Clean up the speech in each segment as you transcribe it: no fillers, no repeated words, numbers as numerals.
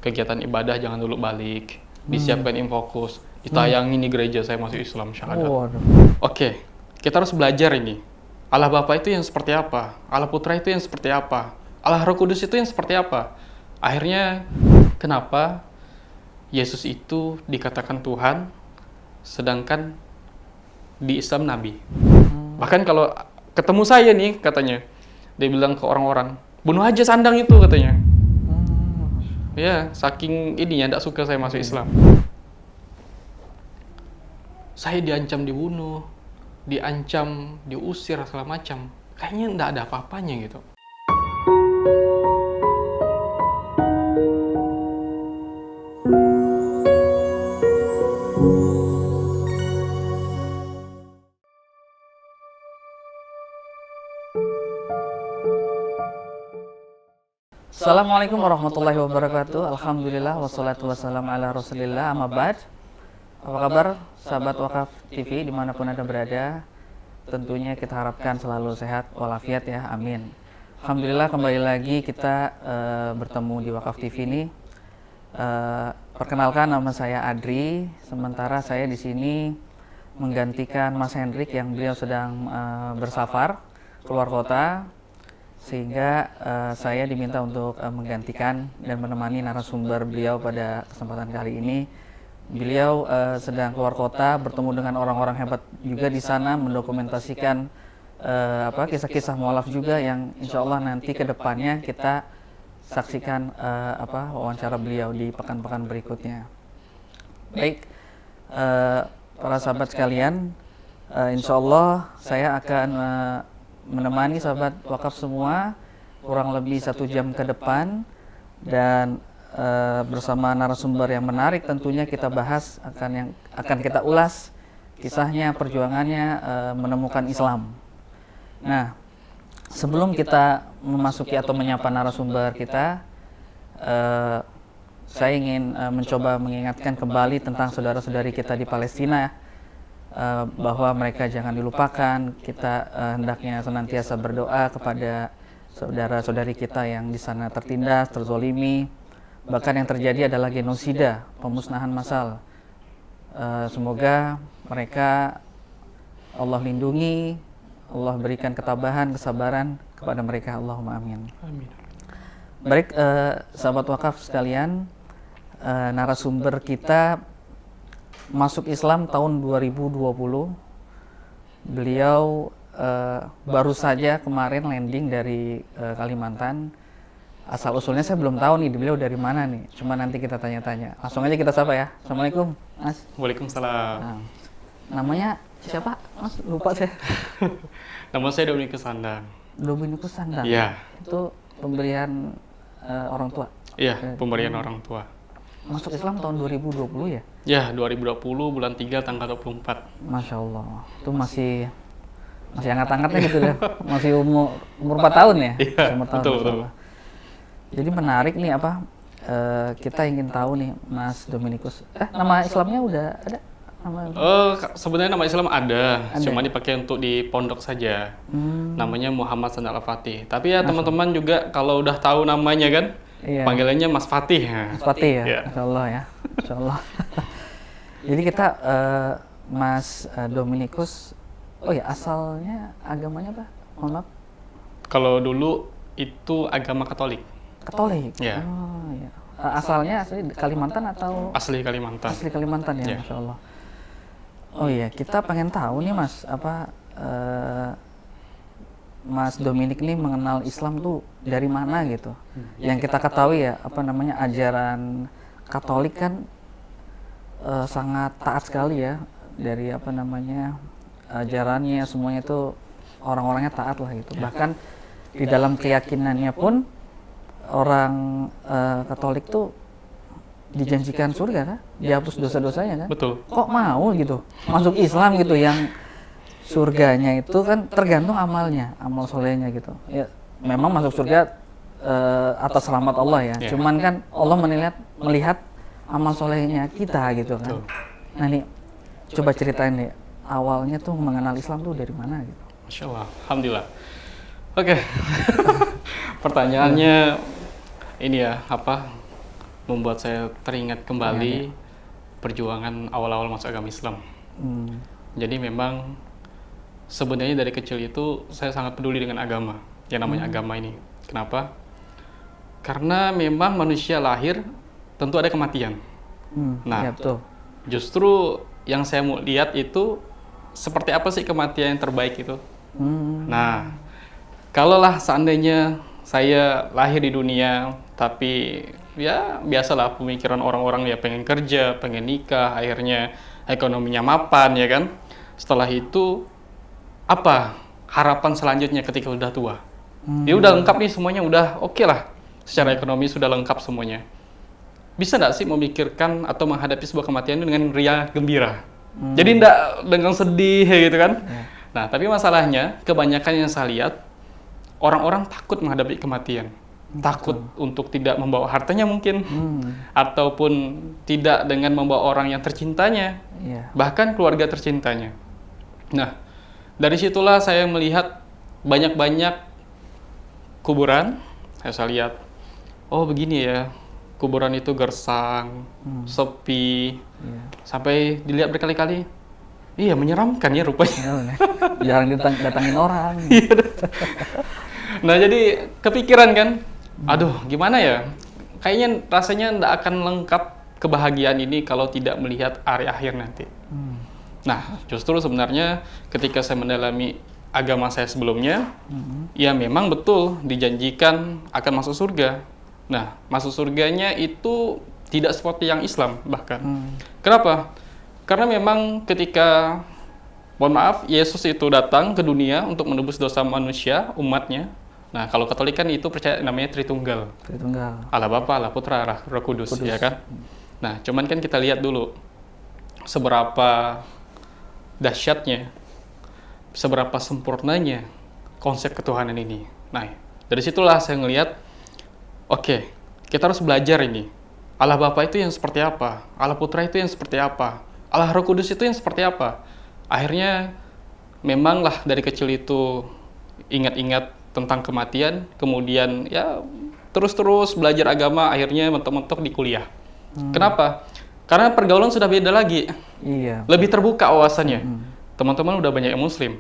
kegiatan ibadah jangan dulu balik, disiapkan infokus, ditayangin di gereja saya masuk Islam, syahadat. Oke, kita harus belajar ini. Allah Bapa itu yang seperti apa? Allah Putra itu yang seperti apa? Allah Roh Kudus itu yang seperti apa? Akhirnya, kenapa Yesus itu dikatakan Tuhan, sedangkan di Islam Nabi? Bahkan kalau ketemu saya nih, katanya, dia bilang ke orang-orang, bunuh aja sandang itu, katanya. Ya, saking ininya, tidak suka saya masuk Islam. Saya diancam dibunuh, diancam, diusir, segala macam. Kayaknya tidak ada apa-apanya gitu. Assalamualaikum warahmatullahi wabarakatuh. Alhamdulillah wassalatu wassalamu ala rasulillah, amma ba'd. Apa kabar sahabat Wakaf TV dimanapun Anda berada? Tentunya kita harapkan selalu sehat walafiat ya, amin. Alhamdulillah kembali lagi kita bertemu di Wakaf TV ini. Perkenalkan, nama saya Adri. Sementara saya di sini menggantikan Mas Hendrik yang beliau sedang bersafar keluar kota, sehingga saya diminta untuk menggantikan dan menemani narasumber beliau pada kesempatan kali ini. Beliau sedang keluar kota, bertemu dengan orang-orang hebat juga di sana, mendokumentasikan kisah-kisah mualaf juga yang insya Allah nanti ke depannya kita saksikan wawancara beliau di pekan-pekan berikutnya. Baik, para sahabat sekalian, insya Allah saya akan menemani sahabat wakaf semua kurang lebih 1 jam ke depan, dan bersama narasumber yang menarik tentunya kita bahas yang akan kita ulas kisahnya, perjuangannya menemukan Islam. Nah, sebelum kita memasuki atau menyapa narasumber kita, saya ingin mencoba mengingatkan kembali tentang saudara-saudari kita di Palestina, bahwa mereka jangan dilupakan. Kita hendaknya senantiasa berdoa kepada saudara-saudari kita yang di sana tertindas, terzolimi, bahkan yang terjadi adalah genosida, pemusnahan massal. Semoga mereka Allah lindungi, Allah berikan ketabahan, kesabaran kepada mereka, Allahumma amin. Amin. Baik, sahabat wakaf sekalian, narasumber kita masuk Islam tahun 2020. Beliau baru saja kemarin landing dari Kalimantan. Asal usulnya saya belum tahu nih, beliau dari mana nih. Cuma nanti kita tanya-tanya. Langsung aja kita sapa ya. Assalamualaikum, Mas. Waalaikumsalam. Nah, namanya siapa, Mas? Lupa saya. Nama saya Dominikus Sandang. Dominikus Sandang. Iya. Itu pemberian orang tua. Iya, pemberian orang tua. Masuk Islam tahun 2020 ya? Ya, 2020 bulan 3 tanggal 24. Masya Allah, itu masih hangat-hangatnya gitu ya. Masih umur 4 tahun ya? Iya, umur tahun, betul. Jadi menarik nih kita ingin tahu nih Mas Dominikus. Nama Islamnya udah ada? Sebenarnya nama Islam ada, cuma dipakai untuk di pondok saja. Namanya Muhammad Sandal Al-Fatih. Tapi ya teman-teman juga kalau udah tahu namanya kan, iya, panggilannya Mas Fatih. Mas Fatih ya, yeah. Insya Allah ya, Insya Allah. Jadi kita Mas Dominikus, oh ya asalnya agamanya apa? Mohon maaf. Kalau dulu itu agama Katolik. Katolik. Ya. Oh ya. Asalnya asli Kalimantan atau? Asli Kalimantan. Asli Kalimantan ya, Masya Allah. Oh iya, kita pengen tahu nih Mas, Mas Dominik ini mengenal Islam tuh dari mana gitu? Yang kita ketahui ya, ajaran Katolik kan sangat taat sekali ya, dari ajarannya semuanya itu orang-orangnya taat lah gitu. Bahkan di dalam keyakinannya pun orang Katolik tuh dijanjikan surga kan, dihapus dosa-dosanya kan. Betul. Kok mau gitu masuk Islam gitu, yang surganya itu kan tergantung amalnya, amal solehnya gitu. Ya memang masuk surga atas rahmat Allah ya. Yeah. Cuman kan Allah melihat amal solehnya kita gitu kan. Betul. Nah nih coba ceritain nih, awalnya tuh mengenal Islam tuh dari mana gitu. Masya Allah, alhamdulillah. Oke. Pertanyaannya ini ya, membuat saya teringat kembali perjuangan awal-awal masuk agama Islam. Jadi memang sebenarnya dari kecil itu saya sangat peduli dengan agama, yang namanya agama ini. Kenapa? Karena memang manusia lahir tentu ada kematian. Nah, ya, betul. Justru yang saya mau lihat itu seperti apa sih kematian yang terbaik itu. Nah, kalaulah seandainya saya lahir di dunia, tapi ya biasalah pemikiran orang-orang ya pengen kerja, pengen nikah, akhirnya ekonominya mapan ya kan. Setelah itu apa harapan selanjutnya ketika udah tua? Ya udah lengkap nih semuanya, udah oke lah. Secara ekonomi sudah lengkap semuanya. Bisa nggak sih memikirkan atau menghadapi sebuah kematian dengan ria gembira? Jadi nggak dengan sedih gitu kan? Nah, tapi masalahnya kebanyakan yang saya lihat orang-orang takut menghadapi kematian. Takut untuk tidak membawa hartanya mungkin, ataupun tidak dengan membawa orang yang tercintanya, bahkan keluarga tercintanya. Nah, dari situlah saya melihat banyak-banyak kuburan. Saya lihat, oh begini ya, kuburan itu gersang, sepi, sampai dilihat berkali-kali. Iya, menyeramkan ya rupanya. Jarang datangin orang. Nah, jadi kepikiran kan, aduh gimana ya, kayaknya rasanya tidak akan lengkap kebahagiaan ini kalau tidak melihat hari akhir nanti. Nah, justru sebenarnya ketika saya mendalami agama saya sebelumnya, ya memang betul dijanjikan akan masuk surga. Nah, masuk surganya itu tidak seperti yang Islam bahkan. Kenapa? Karena memang ketika, mohon maaf, Yesus itu datang ke dunia untuk menebus dosa manusia, umatnya. Nah, kalau Katolik kan itu percaya namanya Tritunggal. Allah Bapa, Allah Putra, Roh Kudus, ya kan? Nah, cuman kan kita lihat dulu seberapa dahsyatnya, seberapa sempurnanya konsep ketuhanan ini. Nah, dari situlah saya ngelihat, oke, kita harus belajar ini. Allah Bapa itu yang seperti apa? Allah Putra itu yang seperti apa? Allah Roh Kudus itu yang seperti apa? Akhirnya, memanglah dari kecil itu ingat-ingat tentang kematian, kemudian ya terus-terus belajar agama, akhirnya mentok-mentok di kuliah. Kenapa? Karena pergaulan sudah beda lagi. Lebih terbuka wawasannya. Teman-teman udah banyak yang muslim.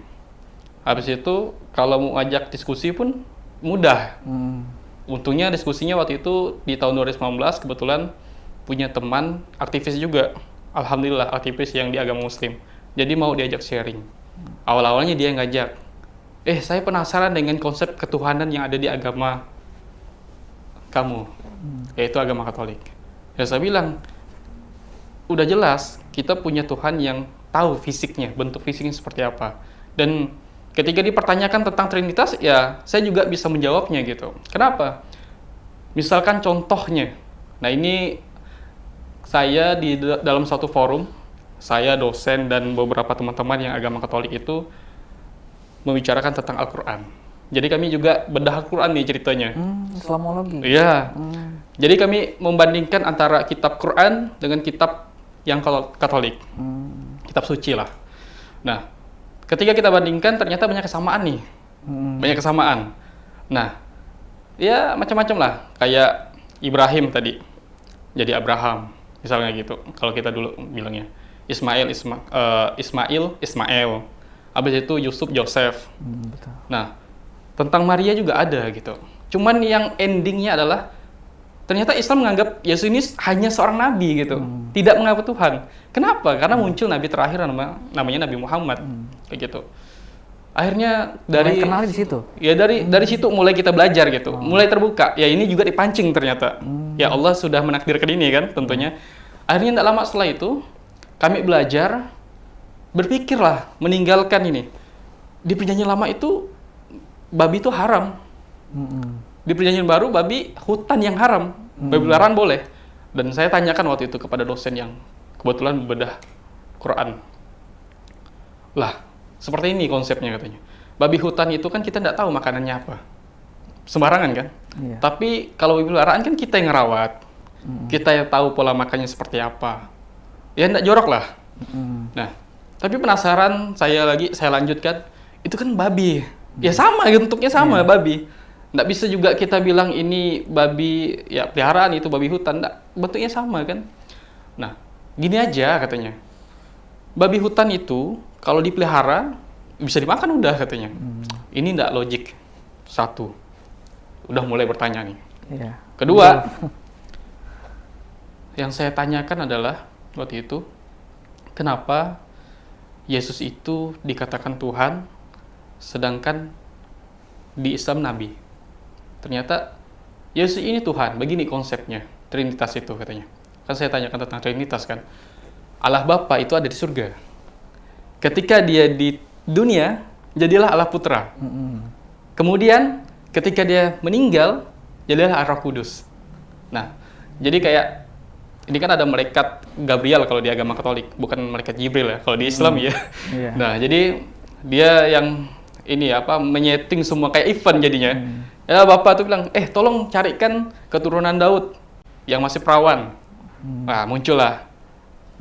Habis itu kalau mau ajak diskusi pun mudah. Untungnya diskusinya waktu itu di tahun 2019 kebetulan punya teman aktivis juga. Alhamdulillah aktivis yang di agama muslim. Jadi mau diajak sharing. Awal-awalnya dia ngajak. Saya penasaran dengan konsep ketuhanan yang ada di agama kamu, yaitu agama Katolik. Ya saya bilang, udah jelas kita punya Tuhan yang tahu fisiknya, bentuk fisiknya seperti apa. Dan ketika dipertanyakan tentang Trinitas, ya saya juga bisa menjawabnya gitu. Kenapa? Misalkan contohnya, nah ini saya di dalam satu forum, saya dosen dan beberapa teman-teman yang agama Katolik itu membicarakan tentang Al-Quran. Jadi kami juga bedah Al-Quran nih ceritanya. Islamologi. Iya. Jadi kami membandingkan antara kitab Quran dengan kitab yang Katolik. Kitab suci lah. Nah, ketika kita bandingkan ternyata banyak kesamaan nih. Banyak kesamaan. Nah, ya macam-macam lah. Kayak Ibrahim tadi. Jadi Abraham. Misalnya gitu. Kalau kita dulu bilangnya. Ismail. Habis itu Yusuf, Joseph. Nah, tentang Maria juga ada gitu. Cuman yang endingnya adalah ternyata Islam menganggap Yesus ini hanya seorang nabi gitu, tidak menganggap Tuhan. Kenapa? Karena muncul nabi terakhir namanya Nabi Muhammad, kayak gitu. Akhirnya dari kenal di situ. Ya dari situ mulai kita belajar gitu, mulai terbuka. Ya ini juga dipancing ternyata. Ya Allah sudah menakdirkan ini kan, tentunya. Akhirnya tidak lama setelah itu kami belajar. Berpikirlah meninggalkan ini. Di perjanjian lama itu babi itu haram. Di perjanjian baru babi hutan yang haram. Babi peliharaan boleh. Dan saya tanyakan waktu itu kepada dosen yang kebetulan membedah Quran. Lah, seperti ini konsepnya katanya. Babi hutan itu kan kita tidak tahu makanannya apa. Sembarangan kan? Tapi kalau babi peliharaan kan kita yang ngerawat. Kita yang tahu pola makannya seperti apa. Ya tidak jorok lah. Nah, tapi penasaran saya lanjutkan, itu kan babi. Ya sama, bentuknya sama babi. Nggak bisa juga kita bilang ini babi ya peliharaan, itu babi hutan. bentuknya sama kan. Nah, gini aja katanya. Babi hutan itu kalau dipelihara bisa dimakan udah katanya. Ini nggak logik. Satu, udah mulai bertanya nih. Iya. Kedua, yang saya tanyakan adalah waktu itu, kenapa Yesus itu dikatakan Tuhan, sedangkan di Islam Nabi? Ternyata Yesus ini Tuhan, begini konsepnya, Trinitas itu katanya. Kan saya tanyakan tentang Trinitas kan. Allah Bapa itu ada di surga. Ketika dia di dunia, jadilah Allah Putra. Kemudian ketika dia meninggal, jadilah Roh Kudus. Nah, jadi kayak ini kan ada malaikat Gabriel kalau di agama Katolik, bukan malaikat Jibril ya kalau di Islam ya. Iya. Nah, jadi dia yang ini apa menyeting semua kayak event jadinya. Ya Bapak tuh bilang, tolong carikan keturunan Daud yang masih perawan. Nah, muncullah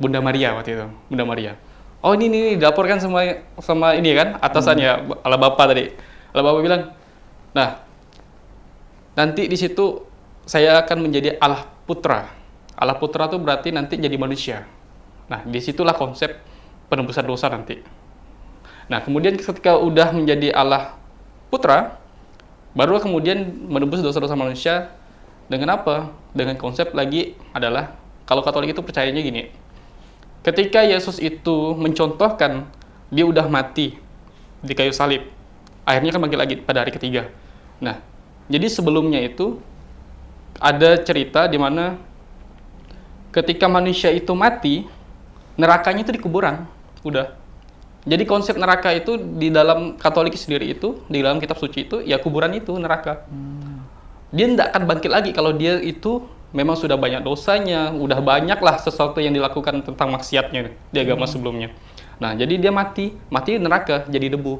Bunda Maria waktu itu, Bunda Maria. Oh ini dilaporkan sama ini kan atasannya Allah Bapa tadi. Allah Bapa bilang, nah nanti di situ saya akan menjadi Allah Putra. Allah Putra itu berarti nanti jadi manusia. Nah disitulah konsep penebusan dosa nanti. Nah kemudian ketika udah menjadi Allah Putra, baru kemudian menebus dosa-dosa manusia dengan apa? Dengan konsep lagi adalah kalau Katolik itu percayanya gini. Ketika Yesus itu mencontohkan dia udah mati di kayu salib, akhirnya kan bangkit lagi pada hari ketiga. Nah, jadi sebelumnya itu ada cerita di mana ketika manusia itu mati, nerakanya itu di kuburan, udah. Jadi konsep neraka itu di dalam Katolik sendiri itu, di dalam kitab suci itu, ya kuburan itu neraka. Dia tidak akan bangkit lagi kalau dia itu memang sudah banyak dosanya, udah banyak lah sesuatu yang dilakukan tentang maksiatnya di agama sebelumnya. Nah, jadi dia mati di neraka, jadi debu.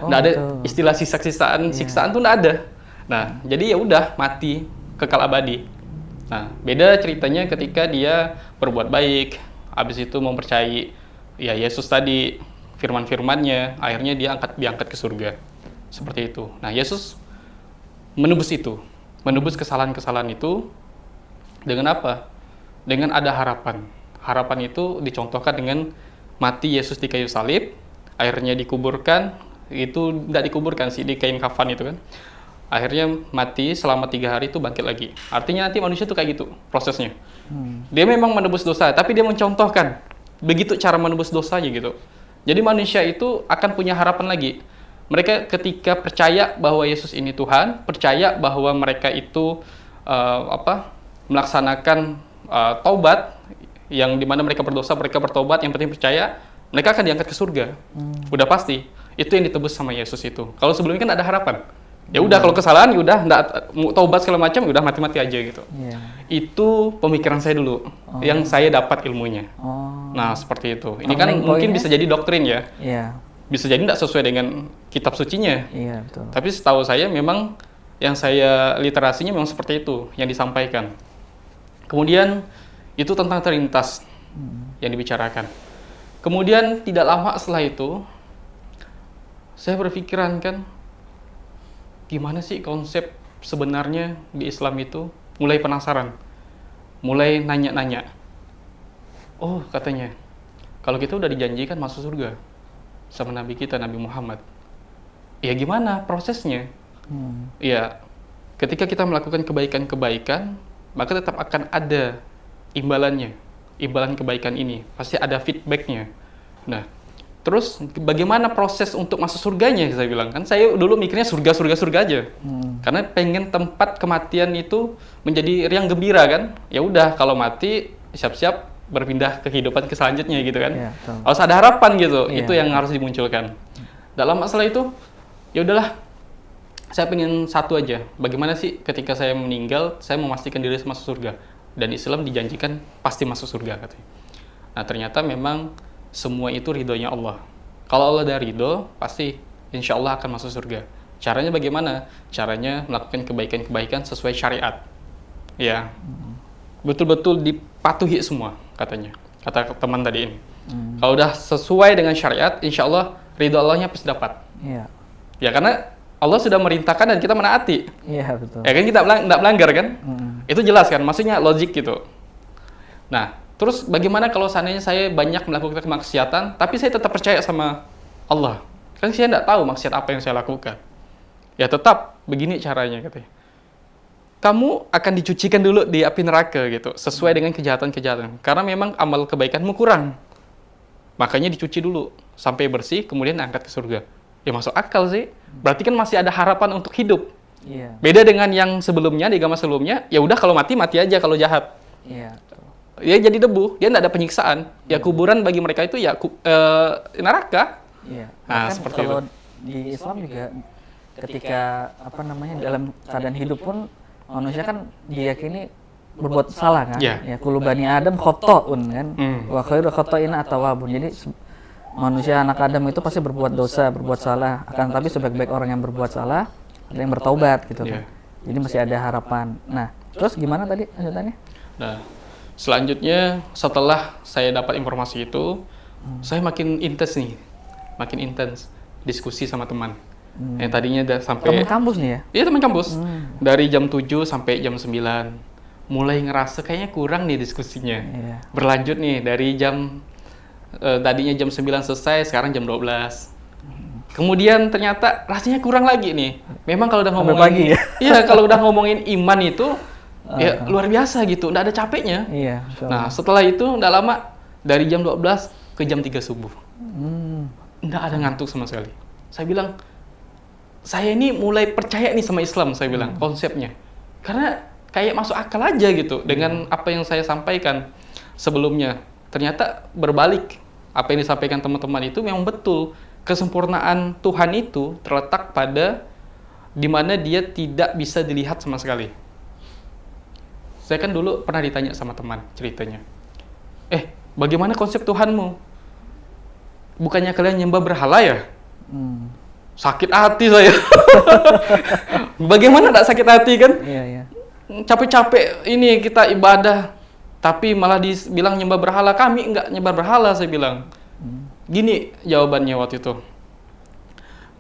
Nggak ada istilah siksaan tuh nggak ada. Nah, jadi ya udah mati, kekal abadi. Nah, beda ceritanya ketika dia berbuat baik, habis itu mempercayai ya Yesus tadi, firman-firmannya, akhirnya dia diangkat ke surga. Seperti itu. Nah, Yesus menebus itu, menebus kesalahan-kesalahan itu. Dengan apa? Dengan ada harapan. Harapan itu dicontohkan dengan mati Yesus di kayu salib, akhirnya dikuburkan, itu tidak dikuburkan sih, di kain kafan itu kan. Akhirnya mati selama 3 hari itu bangkit lagi. Artinya nanti manusia itu kayak gitu prosesnya. Dia memang menebus dosa, tapi dia mencontohkan begitu cara menebus dosanya gitu. Jadi manusia itu akan punya harapan lagi. Mereka ketika percaya bahwa Yesus ini Tuhan, percaya bahwa mereka itu melaksanakan taubat, yang dimana mereka berdosa, mereka bertobat, yang penting percaya, mereka akan diangkat ke surga. Udah pasti. Itu yang ditebus sama Yesus itu. Kalau sebelumnya kan ada harapan. Ya udah kalau kesalahan, ya udah nggak taubat segala macam, ya udah mati-mati aja gitu. Itu pemikiran saya dulu, yang saya dapat ilmunya. Nah seperti itu. Ini kan mungkin bisa jadi doktrin ya. Bisa jadi nggak sesuai dengan kitab sucinya. Betul. Tapi setahu saya memang yang saya literasinya memang seperti itu yang disampaikan. Kemudian itu tentang Trinitas yang dibicarakan. Kemudian tidak lama setelah itu, saya berpikiran kan, gimana sih konsep sebenarnya di Islam itu? Mulai penasaran, mulai nanya-nanya. Oh katanya, kalau kita udah dijanjikan masuk surga sama Nabi kita, Nabi Muhammad. Ya gimana prosesnya? Ya, ketika kita melakukan kebaikan-kebaikan, maka tetap akan ada imbalannya. Imbalan kebaikan ini pasti ada feedbacknya. Nah, terus bagaimana proses untuk masuk surganya? Saya bilang kan, saya dulu mikirnya surga aja. Karena pengen tempat kematian itu menjadi riang gembira kan. Ya udah kalau mati siap-siap berpindah ke kehidupan selanjutnya gitu kan. Harus ada harapan gitu. Itu yang harus dimunculkan. Dalam masalah itu, ya udahlah. Saya pengen satu aja, bagaimana sih ketika saya meninggal, saya memastikan diri masuk surga. Dan Islam dijanjikan pasti masuk surga katanya. Nah ternyata memang semua itu ridhonya Allah. Kalau Allah udah ridho, pasti insya Allah akan masuk surga. Caranya bagaimana? Caranya melakukan kebaikan-kebaikan sesuai syariat. Ya, betul-betul dipatuhi semua katanya. Kata teman tadi ini. Kalau udah sesuai dengan syariat, insya Allah ridho Allahnya pasti dapat. Ya karena Allah sudah merintahkan dan kita menaati. Iya betul. Ya kan kita nggak melanggar kan? Itu jelas kan? Maksudnya logik gitu. Nah, terus bagaimana kalau seandainya saya banyak melakukan kemaksiatan, tapi saya tetap percaya sama Allah? Kan saya tidak tahu maksiat apa yang saya lakukan. Ya tetap begini caranya katanya. Kamu akan dicucikan dulu di api neraka gitu, sesuai dengan kejahatan-kejahatan. Karena memang amal kebaikanmu kurang. Makanya dicuci dulu sampai bersih, kemudian angkat ke surga. Ya masuk akal sih. Berarti kan masih ada harapan untuk hidup. Iya. Beda dengan yang sebelumnya, di agama sebelumnya, ya udah kalau mati aja kalau jahat. Iya. Dia jadi debu, dia tidak ada penyiksaan. Ya kuburan bagi mereka itu ya neraka. Iya. Nah, Bahkan seperti kalau itu. di Islam juga ketika dalam keadaan hidup pun manusia kan diyakini berbuat salah kan. Iya. Ya kullu bani Adam khotoun kan. Hmm. Wa khairu khotoin atawabun. Jadi manusia anak Adam itu pasti berbuat dosa, berbuat salah. Akan tapi sebaik-baik orang yang berbuat salah ada yang bertaubat gitu kan. Iya. Jadi masih ada harapan. Nah, terus gimana tadi lanjutannya? Nah, selanjutnya setelah saya dapat informasi itu, saya makin intens diskusi sama teman. Yang tadinya sampai Teman kampus nih ya? Iya, teman kampus. Dari jam 7 sampai jam 9. Mulai ngerasa kayaknya kurang nih diskusinya. Iya. Berlanjut nih dari tadinya jam 9 selesai, sekarang jam 12. Kemudian ternyata rasanya kurang lagi nih. Memang kalau udah Sampai ngomongin pagi ya? Iya, kalau udah ngomongin iman itu ya luar biasa gitu, nggak ada capeknya. Iya. Nah, setelah itu nggak lama dari jam 12 ke jam 3 subuh. Nggak ada ngantuk sama sekali. Saya bilang, saya ini mulai percaya nih sama Islam, saya bilang, konsepnya. Karena kayak masuk akal aja gitu dengan apa yang saya sampaikan sebelumnya. Ternyata berbalik. Apa yang disampaikan teman-teman itu memang betul. Kesempurnaan Tuhan itu terletak pada di mana dia tidak bisa dilihat sama sekali. Saya kan dulu pernah ditanya sama teman ceritanya. Bagaimana konsep Tuhanmu? Bukannya kalian nyembah berhala ya? Sakit hati saya. Bagaimana tak sakit hati kan? Iya, iya. Capek-capek ini kita ibadah, tapi malah dibilang nyembah berhala. Kami enggak nyembah berhala, saya bilang. Gini jawabannya waktu itu.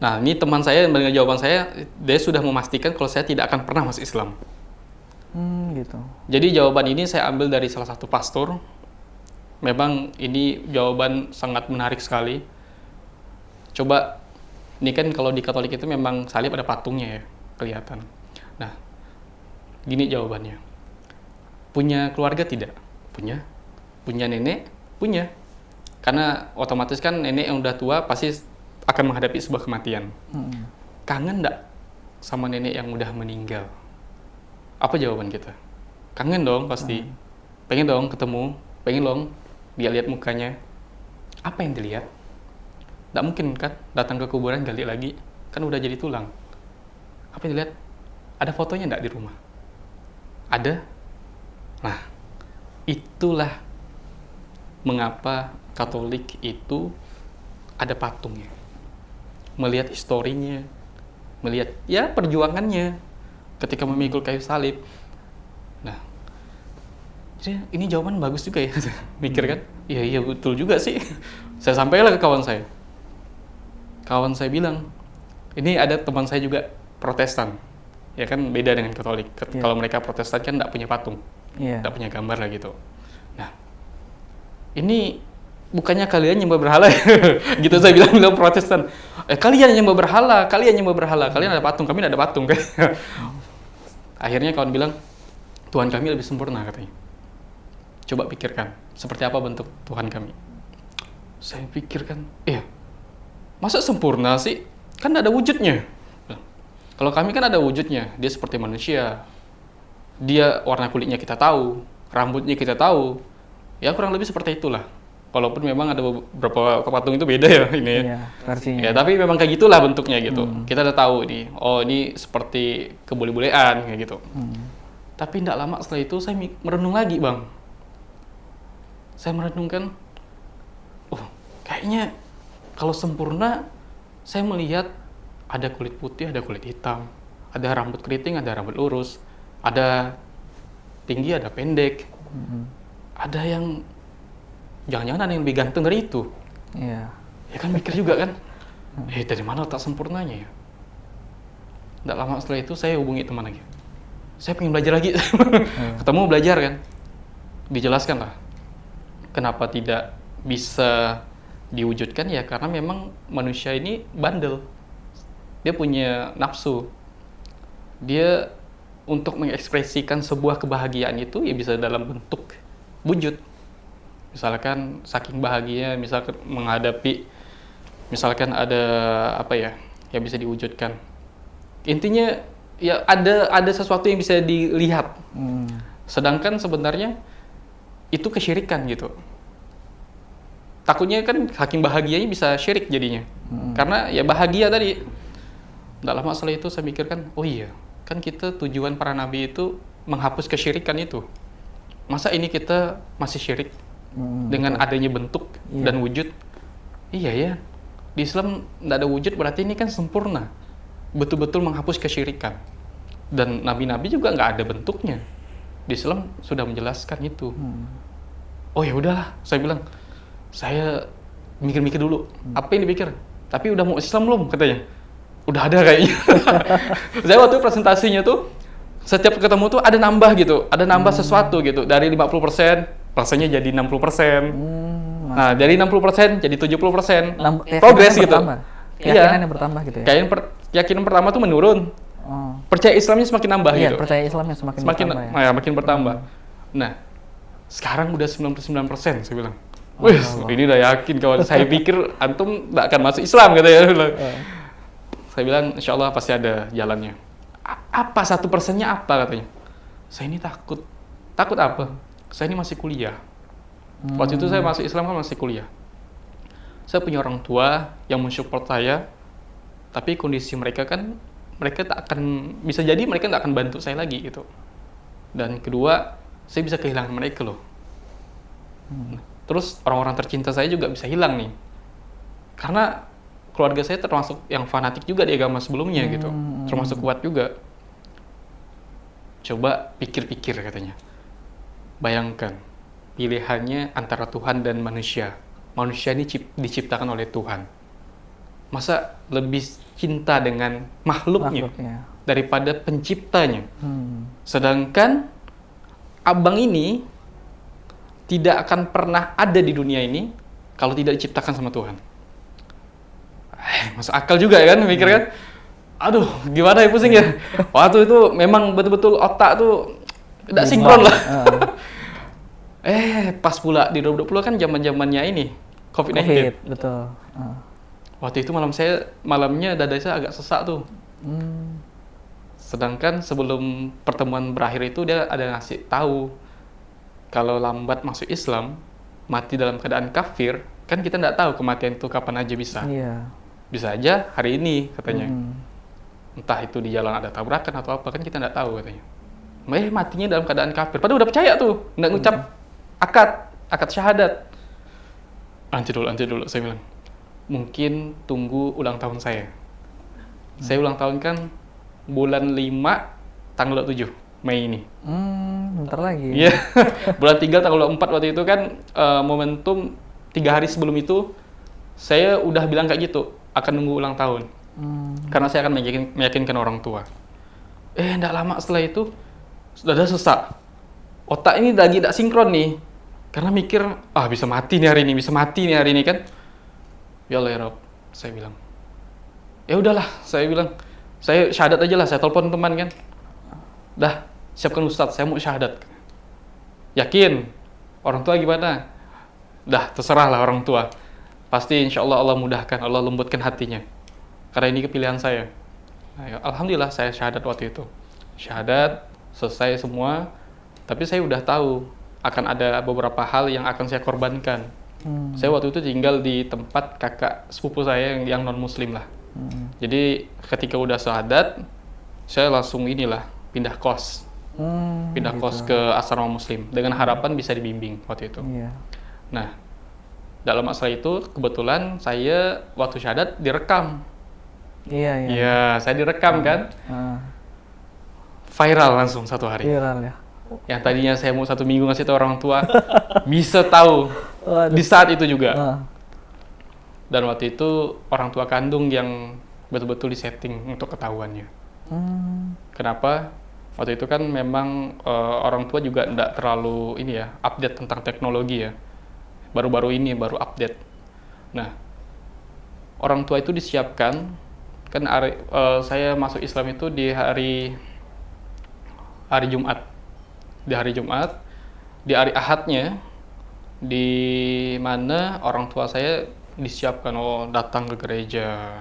Nah, ini teman saya mendengar jawaban saya, dia sudah memastikan kalau saya tidak akan pernah masuk Islam. Gitu. Jadi jawaban ini saya ambil dari salah satu pastor. Memang ini jawaban sangat menarik sekali. Coba, ini kan kalau di Katolik itu memang salib ada patungnya ya, kelihatan. Nah, gini jawabannya. Punya keluarga tidak? Punya. Punya nenek? Punya. Karena otomatis kan nenek yang udah tua pasti akan menghadapi sebuah kematian. Kangen nggak sama nenek yang udah meninggal? Apa jawaban kita? Kangen dong pasti. Pengen dong ketemu, pengen dong dia lihat mukanya. Apa yang dilihat? Nggak mungkin kan datang ke kuburan gali lagi, kan udah jadi tulang. Apa yang dilihat? Ada fotonya nggak di rumah? Ada? Nah, itulah mengapa Katolik itu ada patungnya. Melihat historinya, melihat ya perjuangannya ketika memikul kayu salib. Nah, jadi ini jawaban bagus juga ya. Mikir kan? Iya betul juga sih. Saya sampaikan ke kawan saya. Kawan saya bilang, ini ada teman saya juga Protestan. Ya kan beda dengan Katolik. Kalau mereka Protestan kan nggak punya patung. Nggak punya gambar lah gitu. Nah, ini bukannya kalian nyembah berhala ya? Gitu saya bilang Protestan. Kalian nyembah berhala, kalian ada patung, kami nggak ada patung kan. Akhirnya kawan bilang, Tuhan kami lebih sempurna katanya. Coba pikirkan, seperti apa bentuk Tuhan kami? Saya pikirkan, masa sempurna sih? Kan ada wujudnya. Nah, kalau kami kan ada wujudnya, dia seperti manusia. Dia warna kulitnya kita tahu, rambutnya kita tahu. Ya kurang lebih seperti itulah. Walaupun memang ada beberapa patung itu beda ya ini. Iya, versinya. Ya, tapi memang kayak gitulah bentuknya gitu. Kita udah tahu nih, oh ini seperti kebule-bulean kayak gitu. Tapi tidak lama setelah itu saya merenung lagi, Bang. Saya merenungkan, kayaknya kalau sempurna, saya melihat ada kulit putih, ada kulit hitam, ada rambut keriting, ada rambut lurus, ada tinggi, ada pendek, ada yang jangan-jangan ada yang lebih ganteng dari itu. Iya. Ya kan mikir juga kan, dari mana letak sempurnanya ya? Tidak lama setelah itu saya hubungi teman lagi. Saya pengen belajar lagi, ketemu belajar kan. dijelaskan lah kenapa tidak bisa diwujudkan, ya karena memang manusia ini bandel. Dia punya nafsu. Dia untuk mengekspresikan sebuah kebahagiaan itu ya bisa dalam bentuk wujud. Misalkan saking bahagia, misalkan menghadapi, misalkan ada apa ya yang bisa diwujudkan. Intinya ya ada sesuatu yang bisa dilihat. Sedangkan sebenarnya itu kesyirikan gitu. Takutnya kan saking bahagianya bisa syirik jadinya. Karena ya bahagia tadi. Nggak lama setelah itu saya mikirkan, oh iya, kan kita tujuan para nabi itu menghapus kesyirikan itu. Masa ini kita masih syirik dengan adanya bentuk dan wujud? Iya ya, di Islam nggak ada wujud berarti ini kan sempurna. Betul-betul menghapus kesyirikan. Dan nabi-nabi juga nggak ada bentuknya. Di Islam sudah menjelaskan itu. Oh ya udahlah, saya bilang, saya mikir-mikir dulu. Apa yang dipikir? Tapi udah mau Islam belum katanya? Udah ada kayaknya. Saya waktu presentasinya tuh, setiap ketemu tuh ada nambah gitu. Ada nambah sesuatu gitu. Dari 50%, rasanya jadi 60%. Nah, dari 60% jadi 70%. Progres gitu. Keyakinan yang bertambah gitu ya? Keyakinan pertama tuh menurun. Percaya Islamnya semakin nambah gitu. Iya, percaya Islamnya semakin bertambah ya? Makin bertambah. Nah, sekarang udah 99%, saya bilang. Wih, ini udah yakin kawan. Saya pikir antum nggak akan masuk Islam katanya. Saya bilang, insya Allah pasti ada jalannya. Apa 1%-nya apa katanya? Saya ini takut. Takut apa? Saya ini masih kuliah. Waktu itu saya masuk Islam kan masih kuliah. Saya punya orang tua yang mensupport saya, tapi kondisi mereka kan, mereka tak akan, bisa jadi mereka nggak akan bantu saya lagi gitu. Dan kedua, saya bisa kehilangan mereka loh. Terus orang-orang tercinta saya juga bisa hilang nih. Karena keluarga saya termasuk yang fanatik juga di agama sebelumnya gitu. Termasuk kuat juga. Coba pikir-pikir katanya. Bayangkan, pilihannya antara Tuhan dan manusia. Manusia ini diciptakan oleh Tuhan. Masa lebih cinta dengan makhluknya daripada penciptanya? Sedangkan abang ini tidak akan pernah ada di dunia ini kalau tidak diciptakan sama Tuhan. Masuk akal juga kan, mikir kan? Aduh, gimana ya, pusing ya. Waktu itu memang betul-betul otak tuh tidak sinkron lah. Pas pula di 2020 kan zaman-zamannya ini COVID-19. Betul. Waktu itu malamnya dada saya agak sesak tuh. Sedangkan sebelum pertemuan berakhir itu dia ada ngasih tahu kalau lambat masuk Islam, mati dalam keadaan kafir, kan kita nggak tahu kematian itu kapan aja bisa. Iya. Bisa aja hari ini katanya. Entah itu di jalan ada tabrakan atau apa, kan kita nggak tahu katanya. Matinya dalam keadaan kafir. Padahal udah percaya tuh, nggak ngucap akad syahadat. Nanti dulu, saya bilang. Mungkin tunggu ulang tahun saya. Saya ulang tahun kan bulan 5 tanggal 7 Mei ini. Bentar lagi. Iya. Bulan 3 tanggal 4 waktu itu kan momentum 3 hari sebelum itu saya udah bilang kayak gitu, akan nunggu ulang tahun. Karena saya akan meyakinkan orang tua. Nggak lama setelah itu sudah ada sesak. Otak ini lagi tidak sinkron nih. Karena mikir, bisa mati nih hari ini kan. Ya Allah ya Rob, saya bilang. Ya udahlah, saya bilang. Saya syahadat aja lah, saya telepon teman kan. Dah, siapkan Ustadz, saya mau syahadat. Yakin? Orang tua gimana? Dah, terserah lah orang tua. Pasti insya Allah Allah mudahkan, Allah lembutkan hatinya. Karena ini pilihan saya. Nah, alhamdulillah saya syahadat waktu itu. Syahadat, selesai semua. Tapi saya udah tahu akan ada beberapa hal yang akan saya korbankan. Saya waktu itu tinggal di tempat kakak sepupu saya yang non-muslim lah. Jadi ketika udah syahadat, saya langsung pindah kos. Pindah kos ke asrama muslim. Dengan harapan bisa dibimbing waktu itu. Nah, dalam masalah itu kebetulan saya waktu syahadat direkam. Iya, saya direkam kan. Viral langsung satu hari. Viral ya. Yang tadinya saya mau 1 minggu ngasih tahu orang tua, bisa tahu di saat itu juga. Dan waktu itu orang tua kandung yang betul-betul disetting untuk ketahuannya. Kenapa? Waktu itu kan memang orang tua juga tidak terlalu ini ya, update tentang teknologi ya. Baru-baru ini baru update. Nah, orang tua itu disiapkan kan saya masuk Islam itu di hari Jumat. Di hari Jumat, di hari Ahadnya di mana orang tua saya disiapkan datang ke gereja.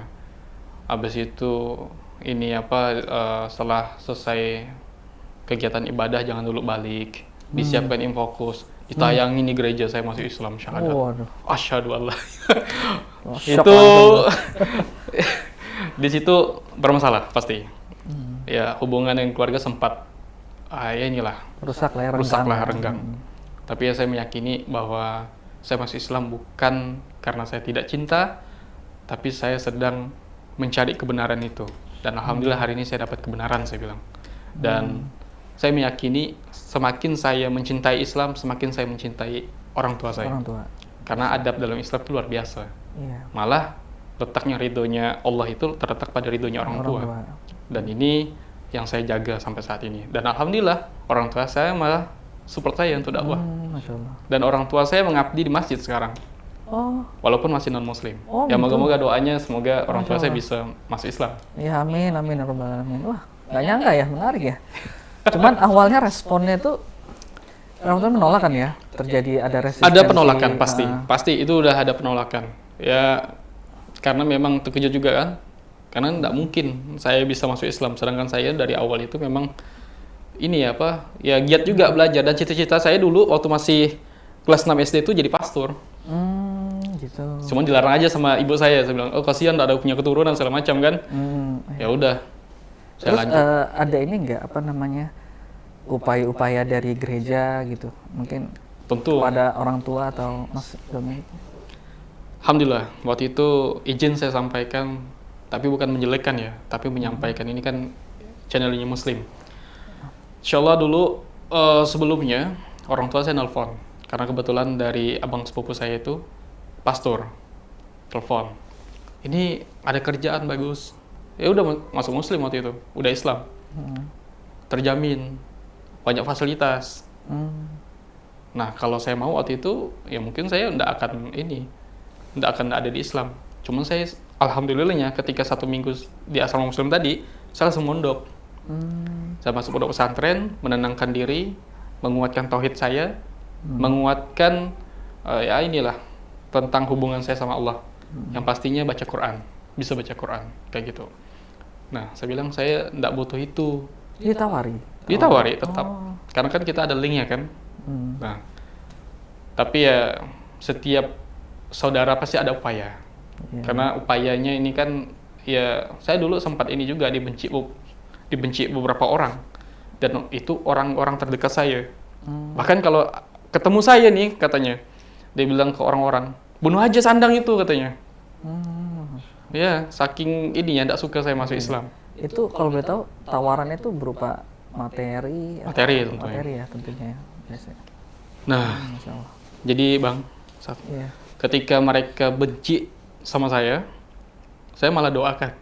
Habis itu ini setelah selesai kegiatan ibadah jangan dulu balik, disiapkan infokus, ditayangin di gereja saya masuk Islam, syahadat. Asyhadu Allah. Itu di situ bermasalah pasti. Ya, hubungan dengan keluarga sempat ya inilah rusak lah, renggang. Tapi ya saya meyakini bahwa saya masuk Islam bukan karena saya tidak cinta, tapi saya sedang mencari kebenaran itu. Dan alhamdulillah hari ini saya dapat kebenaran, saya bilang. Dan saya meyakini semakin saya mencintai Islam, semakin saya mencintai orang tua saya. Karena adab dalam Islam itu luar biasa. Malah letaknya ridhonya Allah itu terletak pada ridhonya orang tua. Dan ini yang saya jaga sampai saat ini. Dan alhamdulillah orang tua saya malah support saya untuk dakwah. Dan orang tua saya mengabdi di masjid sekarang. Walaupun masih non muslim. Ya moga-moga doanya semoga orang tua saya bisa masuk Islam. Ya amin amin ya rabbal alamin. Wah, nggak nyangka ya, menarik ya. Cuman awalnya responnya tuh orang tua menolak kan ya? Terjadi ada resistensi. Ada penolakan pasti itu udah ada penolakan. Ya karena memang terkejut juga kan. Karena nggak mungkin saya bisa masuk Islam, sedangkan saya dari awal itu memang ini ya giat juga belajar. Dan cita-cita saya dulu waktu masih kelas 6 SD itu jadi pastor. Gitu. Cuman dilarang aja sama ibu saya bilang, oh kasihan nggak ada punya keturunan segala macam kan. Ya udah. Terus ada ini nggak upaya-upaya dari gereja gitu, mungkin tentu pada orang tua atau Mas Doni? Alhamdulillah waktu itu izin saya sampaikan, tapi bukan menjelekkan ya, tapi menyampaikan ini kan channelnya Muslim. Insyaallah dulu sebelumnya orang tua saya nelpon karena kebetulan dari abang sepupu saya itu pastor, telepon. Ini ada kerjaan bagus. Ya udah masuk Muslim waktu itu, udah Islam. Terjamin banyak fasilitas. Nah, kalau saya mau waktu itu ya mungkin saya nggak akan ada di Islam. Cuman saya alhamdulillahnya ketika 1 minggu di asrama Muslim tadi, saya langsung mondok. Saya masuk pondok pesantren, menenangkan diri, menguatkan tauhid saya, menguatkan ya inilah tentang hubungan saya sama Allah. Yang pastinya baca Quran, bisa baca Quran kayak gitu. Nah, saya bilang saya nggak butuh itu. Ditawari tetap. Karena kan kita ada linknya kan. Nah, tapi ya setiap saudara pasti ada upaya. Karena upayanya ini kan ya saya dulu sempat ini juga dibenci beberapa orang. Dan itu orang-orang terdekat saya. Bahkan kalau ketemu saya nih katanya, dia bilang ke orang-orang, bunuh aja Sandang itu katanya. Ya, saking ininya enggak suka saya masuk Islam. Itu kalau boleh tahu tawarannya itu berupa materi tentunya. Materi ya tentunya. Biasanya. Nah, jadi Bang, ketika mereka benci sama saya malah doakan.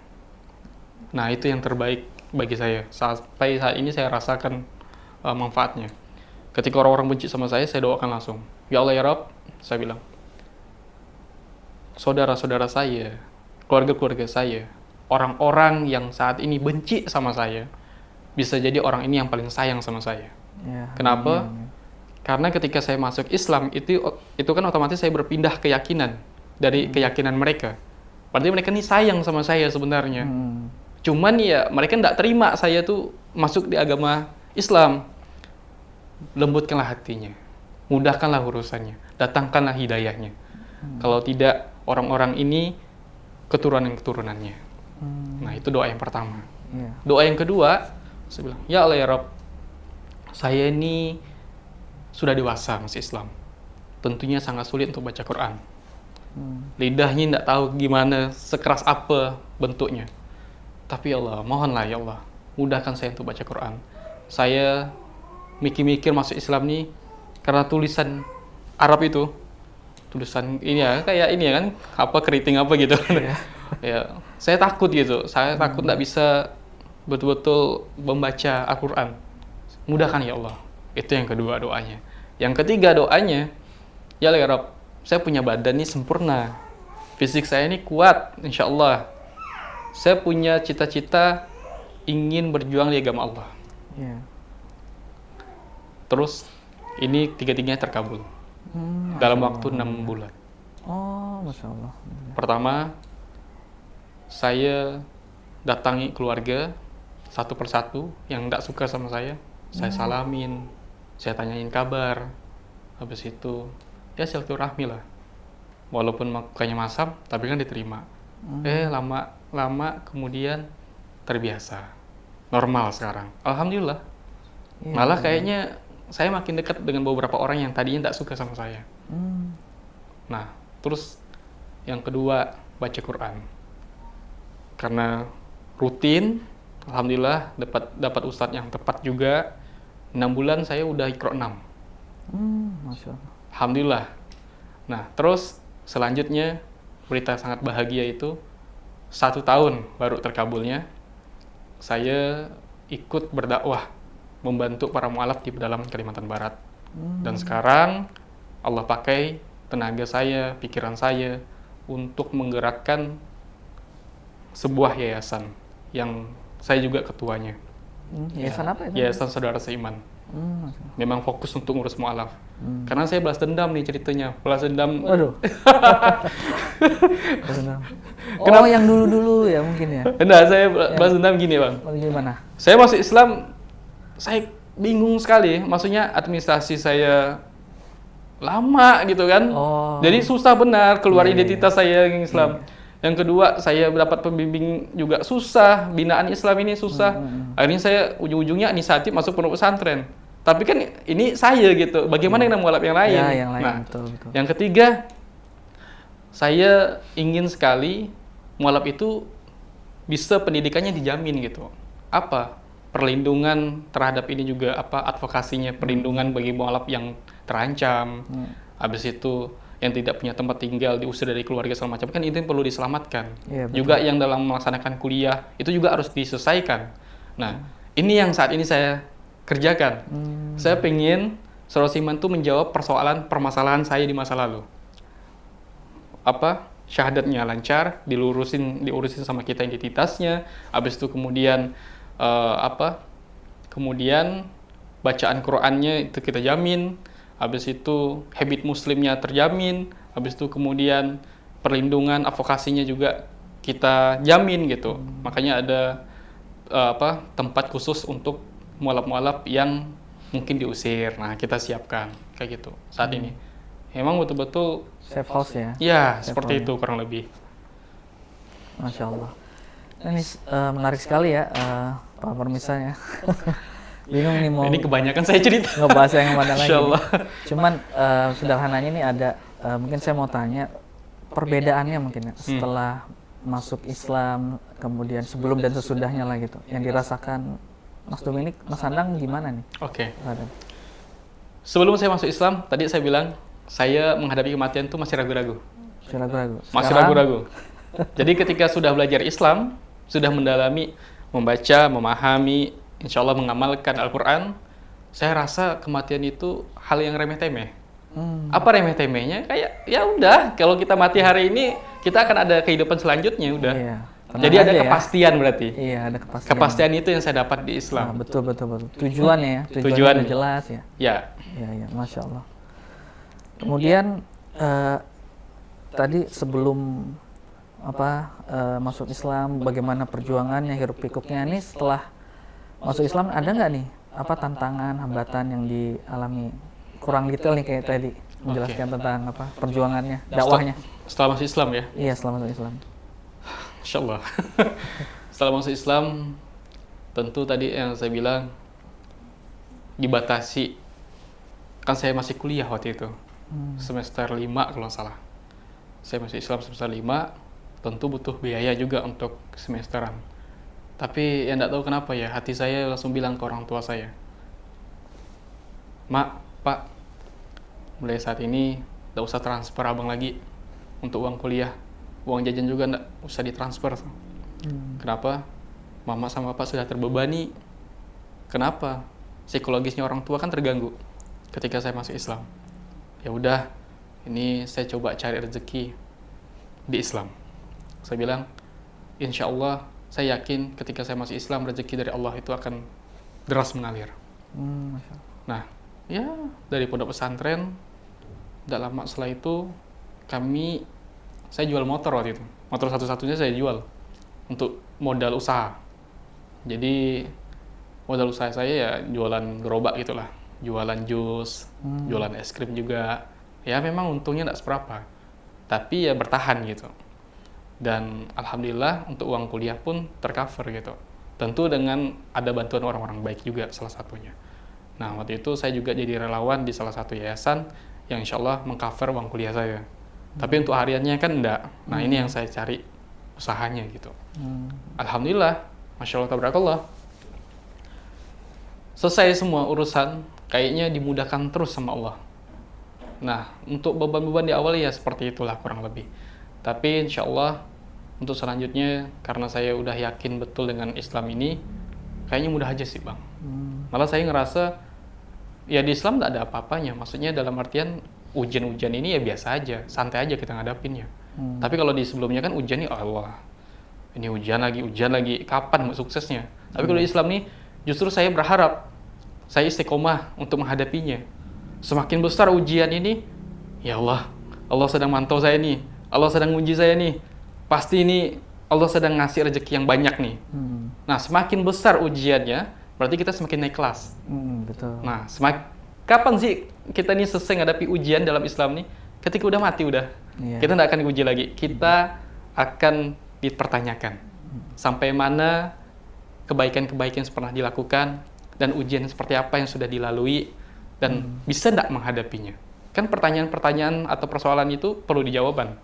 Nah, itu yang terbaik bagi saya. Sampai saat ini saya rasakan manfaatnya. Ketika orang-orang benci sama saya doakan langsung. Ya Allah ya Rabb, saya bilang. Saudara-saudara saya, keluarga-keluarga saya, orang-orang yang saat ini benci sama saya, bisa jadi orang ini yang paling sayang sama saya. Kenapa? Karena ketika saya masuk Islam, itu kan otomatis saya berpindah keyakinan dari keyakinan mereka. Berarti mereka ini sayang sama saya sebenarnya. Cuman ya mereka tidak terima saya tuh masuk di agama Islam. Lembutkanlah hatinya, mudahkanlah urusannya, datangkanlah hidayahnya. Kalau tidak, orang-orang ini keturunan-keturunannya. Nah, itu doa yang pertama. Doa yang kedua, saya bilang, ya Allah ya Rabb, saya ini sudah dewasa masih Islam. Tentunya sangat sulit untuk baca Quran. Lidahnya tidak tahu gimana, sekeras apa bentuknya. Tapi ya Allah, mohonlah ya Allah, mudahkan saya untuk baca Quran. Saya mikir-mikir masuk Islam nih karena tulisan Arab itu, tulisan ini ya kayak ini ya kan, apa keriting apa gitu. Ya, saya takut gitu. Saya takut nggak bisa betul-betul membaca Al-Quran. mudahkan ya Allah. Itu yang kedua doanya. Yang ketiga doanya, ya Rob, saya punya badan nih sempurna, fisik saya ini kuat, insya Allah. Saya punya cita-cita ingin berjuang di agama Allah. Iya. Terus ini tiga-tiganya terkabul dalam waktu 6 bulan. Oh, Masya Allah. Pertama, saya datangi keluarga satu persatu yang tidak suka sama saya salamin, saya tanyain kabar. Habis itu ya silaturahmi lah, walaupun mukanya masam tapi kan diterima. Lama kemudian terbiasa, normal sekarang, alhamdulillah. Malah kayaknya saya makin dekat dengan beberapa orang yang tadinya tidak suka sama saya. Nah, terus yang kedua, baca Quran. Karena rutin, alhamdulillah dapat ustadz yang tepat juga. 6 bulan saya udah Iqra 6. Masya Allah. Alhamdulillah. Nah, terus selanjutnya berita sangat bahagia itu 1 tahun baru terkabulnya. Saya ikut berdakwah membantu para mualaf di dalam Kalimantan Barat. Dan sekarang Allah pakai tenaga saya, pikiran saya untuk menggerakkan sebuah yayasan yang saya juga ketuanya. Yayasan apa itu? Yayasan Saudara Seiman. Memang fokus untuk ngurus mualaf. Karena saya balas dendam nih ceritanya. Balas dendam. Waduh. Balas dendam. Oh, yang dulu-dulu ya mungkin ya. Enggak, saya balas dendam gini, Bang. Gimana? Saya masuk Islam, saya bingung sekali. Maksudnya administrasi saya lama gitu kan. Jadi susah benar keluar identitas saya yang Islam. Yang kedua, saya dapat pembimbing juga susah, binaan Islam ini susah. Akhirnya saya ujung-ujungnya inisiatif masuk pondok pesantren. Tapi kan ini saya gitu, bagaimana dengan mualaf yang lain? Ya, yang lain, Nah, betul. yang ketiga, saya ingin sekali mualaf itu bisa pendidikannya dijamin gitu. Apa? Perlindungan terhadap ini juga, advokasinya, perlindungan bagi mualaf yang terancam. Habis itu yang tidak punya tempat tinggal, diusir dari keluarga segala macam, kan itu yang perlu diselamatkan. Juga yang dalam melaksanakan kuliah itu juga harus diselesaikan. Nah, ini yang saat ini saya kerjakan. Saya pengen Saudara Seiman itu menjawab permasalahan saya di masa lalu. Syahadatnya lancar, diurusin sama kita identitasnya. Habis itu kemudian kemudian bacaan Qur'annya itu kita jamin. Habis itu habit muslimnya terjamin, habis itu kemudian perlindungan advokasinya juga kita jamin gitu. Makanya ada tempat khusus untuk mualaf-mualaf yang mungkin diusir. Nah, kita siapkan kayak gitu saat ini. Memang betul-betul safe house ya. Ya, seperti itu kurang lebih. Masya Allah. Ini menarik sekali ya, Pak Permisanya. Bingung nih mau. Ini kebanyakan saya cerita. Ngebahas yang mana lagi. Insyaallah. Cuman sederhananya nih ada, mungkin saya mau tanya perbedaannya mungkin ya, setelah masuk Islam, kemudian sebelum dan sesudahnya lah gitu, yang dirasakan Mas Dominik, Mas Andang gimana nih? Oke. Sebelum saya masuk Islam, tadi saya bilang saya menghadapi kematian itu masih ragu-ragu. Masih ragu-ragu. Jadi ketika sudah belajar Islam, sudah mendalami, membaca, memahami, insya Allah mengamalkan Al-Quran, saya rasa kematian itu hal yang remeh-temeh. Apa remeh-temehnya? Kayak ya udah, kalau kita mati hari ini, kita akan ada kehidupan selanjutnya udah. Iya, jadi ada kepastian berarti. Iya, ada kepastian. Kepastian itu yang saya dapat di Islam. Nah, betul. Tujuannya ya, tujuannya jelas ya. Ya, Masya Allah. Kemudian tadi sebelum masuk Islam, bagaimana perjuangannya, hiruk pikuknya ini setelah masuk Islam ada nggak nih tantangan, hambatan yang dialami? Kurang detail nih kayak tadi menjelaskan tentang perjuangannya, dakwahnya. Setelah masuk Islam ya? Iya, setelah masuk Islam. Insya Allah. Setelah masuk Islam, tentu tadi yang saya bilang dibatasi. Kan saya masih kuliah waktu itu, semester 5 kalau salah. Saya masuk Islam semester 5, tentu butuh biaya juga untuk semesteran. Tapi ya nggak tahu kenapa ya, hati saya langsung bilang ke orang tua saya, Mak, Pak, mulai saat ini nggak usah transfer abang lagi untuk uang kuliah. Uang jajan juga nggak usah ditransfer. Kenapa? Mama sama Papa sudah terbebani. Kenapa? psikologisnya orang tua kan terganggu ketika saya masuk Islam. Ya udah, ini saya coba cari rezeki di Islam. Saya bilang, insya Allah saya yakin ketika saya masuk Islam rezeki dari Allah itu akan deras mengalir. Masya Allah. Nah, ya dari pondok pesantren, tidak lama setelah itu saya jual motor waktu itu. Motor satu-satunya saya jual untuk modal usaha. Jadi modal usaha saya ya jualan gerobak gitulah, jualan jus, jualan es krim juga. Ya memang untungnya tidak seberapa, tapi ya bertahan gitu. Dan alhamdulillah untuk uang kuliah pun tercover gitu. Tentu dengan ada bantuan orang-orang baik juga salah satunya. Nah waktu itu saya juga jadi relawan di salah satu yayasan yang insya Allah mengcover uang kuliah saya. Tapi untuk hariannya kan enggak. Nah ini yang saya cari usahanya gitu. Alhamdulillah, Masya Allah, tabarakallah. Selesai semua urusan, kayaknya dimudahkan terus sama Allah. Nah, untuk beban-beban di awal ya seperti itulah kurang lebih. Tapi insya Allah, untuk selanjutnya, karena saya udah yakin betul dengan Islam ini, kayaknya mudah aja sih Bang. Malah saya ngerasa, ya di Islam tidak ada apa-apanya. Maksudnya dalam artian, ujian-ujian ini ya biasa aja, santai aja kita ngadapinnya. Tapi kalau di sebelumnya kan ujian nih, Allah, ini ujian lagi, kapan mau suksesnya? Tapi kalau di Islam nih, justru saya berharap, saya istiqomah untuk menghadapinya. Semakin besar ujian ini, ya Allah sedang mantau saya nih, Allah sedang uji saya nih, pasti ini Allah sedang ngasih rezeki yang banyak nih. Nah, semakin besar ujiannya, berarti kita semakin naik kelas. Betul. Nah, kapan sih kita nih selesai menghadapi ujian dalam Islam nih? Ketika udah mati udah. Kita tidak akan diuji lagi. Kita akan dipertanyakan. Sampai mana kebaikan-kebaikan yang pernah dilakukan, dan ujian seperti apa yang sudah dilalui, dan bisa tidak menghadapinya. Kan pertanyaan-pertanyaan atau persoalan itu perlu dijawaban.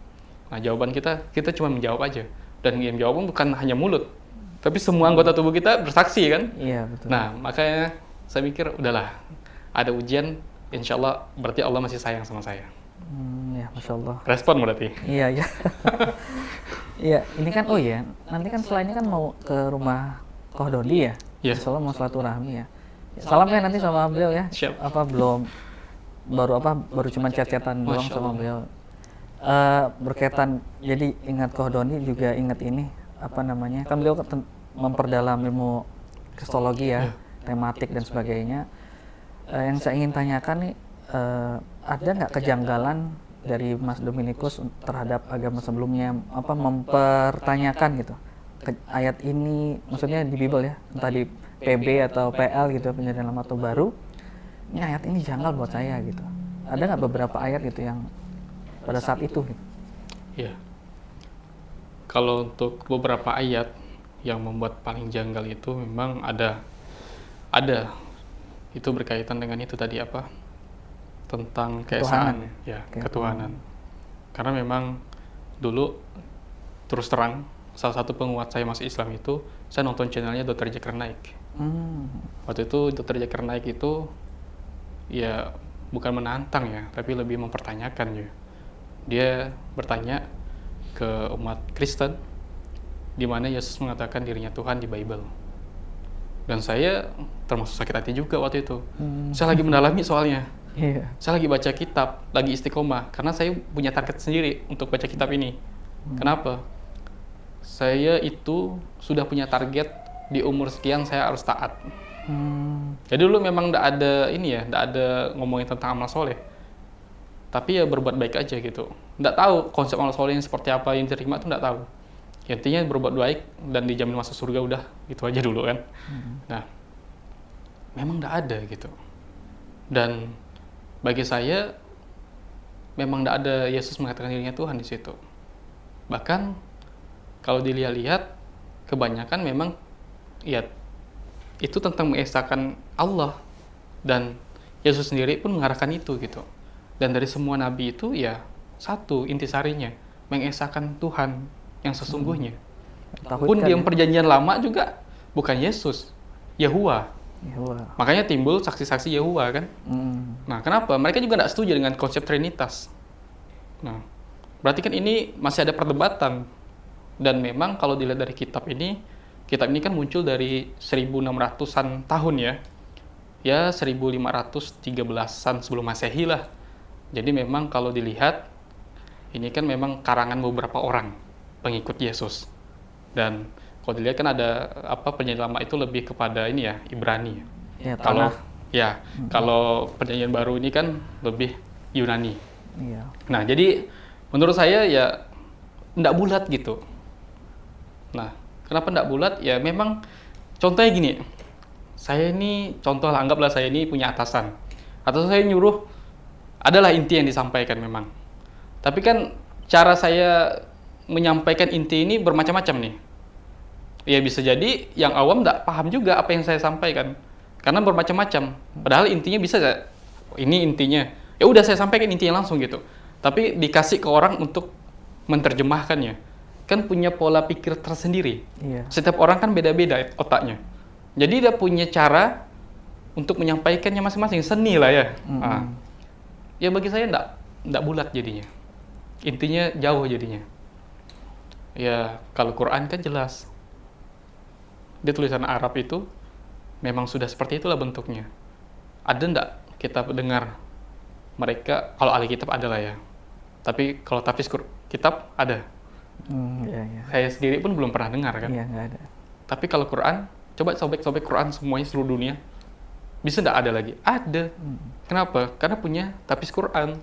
Nah, jawaban kita cuma menjawab aja. Dan yang jawab bukan hanya mulut, tapi semua anggota tubuh kita bersaksi kan? Iya, betul. Nah, makanya saya mikir, udahlah, ada ujian, insya Allah berarti Allah masih sayang sama saya. Ya, Masya Allah. Respon berarti? Iya. Iya, ini kan, nanti kan setelah ini kan mau ke rumah Koh Dodi ya? Iya. Insya Allah mau silaturahmi ya. Salam ya nanti sama beliau ya. Siap. Baru cuma chat-chatan doang sama beliau. Berkaitan, jadi ingat Koh Dodi juga ingat ini, kan beliau memperdalam ilmu kristologi ya, tematik dan sebagainya. Yang saya ingin tanyakan nih, ada nggak kejanggalan dari Mas Dominikus terhadap agama sebelumnya, mempertanyakan gitu ayat ini, maksudnya di Bible ya, entah di PB atau PL gitu, Perjanjian Lama atau Baru, ini ayat ini janggal buat saya gitu. Ada nggak beberapa ayat gitu yang pada saat itu gitu? Iya. Kalau untuk beberapa ayat yang membuat paling janggal itu memang ada. Itu berkaitan dengan itu tadi tentang keesaan, ketuhanan. Karena memang dulu terus terang salah satu penguat saya masuk Islam itu, saya nonton channelnya Dr. Zakir Naik. Waktu itu Dr. Zakir Naik itu ya bukan menantang ya, tapi lebih mempertanyakan ya. Dia bertanya ke umat Kristen, di mana Yesus mengatakan dirinya Tuhan di Bible. Dan saya termasuk sakit hati juga waktu itu. Saya lagi mendalami soalnya. Saya lagi baca kitab, lagi istiqomah, karena saya punya target sendiri untuk baca kitab ini. Kenapa? Saya itu sudah punya target di umur sekian saya harus taat. Jadi dulu memang tidak ada ngomongin tentang amal soleh. Tapi ya berbuat baik aja gitu. Tidak tahu konsep amal soleh yang seperti apa yang diterima itu tidak tahu. Intinya berbuat baik dan dijamin masuk surga, udah itu aja dulu kan. Nah, memang tidak ada gitu. Dan bagi saya memang tidak ada Yesus mengatakan dirinya Tuhan di situ. Bahkan kalau dilihat-lihat, kebanyakan memang ya itu tentang mengesahkan Allah, dan Yesus sendiri pun mengarahkan itu gitu. Dan dari semua nabi itu ya satu intisarinya, mengesahkan Tuhan yang sesungguhnya. Pun di perjanjian lama juga bukan Yesus, Yahuwah. Makanya timbul saksi-saksi Yahuwah kan. Nah, kenapa? Mereka juga tidak setuju dengan konsep Trinitas. Nah, berarti kan ini masih ada perdebatan. Dan memang kalau dilihat dari kitab ini kan muncul dari 1600-an tahun ya. ya 1513-an sebelum Masehi lah. Jadi memang kalau dilihat, ini kan memang karangan beberapa orang pengikut Yesus. Dan kalau dilihat kan ada perjanjian lama itu lebih kepada ini ya, Ibrani. Ya, Kalau tanah. kalau perjanjian baru ini kan lebih Yunani. Iya. Nah, jadi menurut saya ya nggak bulat gitu. Nah, kenapa nggak bulat? Ya memang contohnya gini, saya ini contoh lah, anggaplah saya ini punya atasan. Atau saya nyuruh, adalah inti yang disampaikan memang. Tapi kan cara saya menyampaikan inti ini bermacam-macam nih. Ya bisa jadi yang awam nggak paham juga apa yang saya sampaikan. Karena bermacam-macam. Padahal intinya bisa, ini intinya. Ya udah saya sampaikan intinya langsung gitu. Tapi dikasih ke orang untuk menerjemahkannya. Kan punya pola pikir tersendiri. Iya. Setiap orang kan beda-beda otaknya. Jadi dia punya cara untuk menyampaikannya masing-masing, seni lah ya. Nah, ya bagi saya nggak bulat jadinya. Intinya jauh jadinya. Ya kalau Quran kan jelas. Dia tulisan Arab itu memang sudah seperti itulah bentuknya. Ada nggak kita dengar mereka, kalau ahli kitab adalah ya. Tapi kalau tafsir kitab ada. Iya. Saya sendiri pun belum pernah dengar kan. Iya, nggak ada. Tapi kalau Quran, coba sobek-sobek Quran semuanya seluruh dunia, bisa nggak ada lagi? Ada. Kenapa? Karena punya tafsir Quran.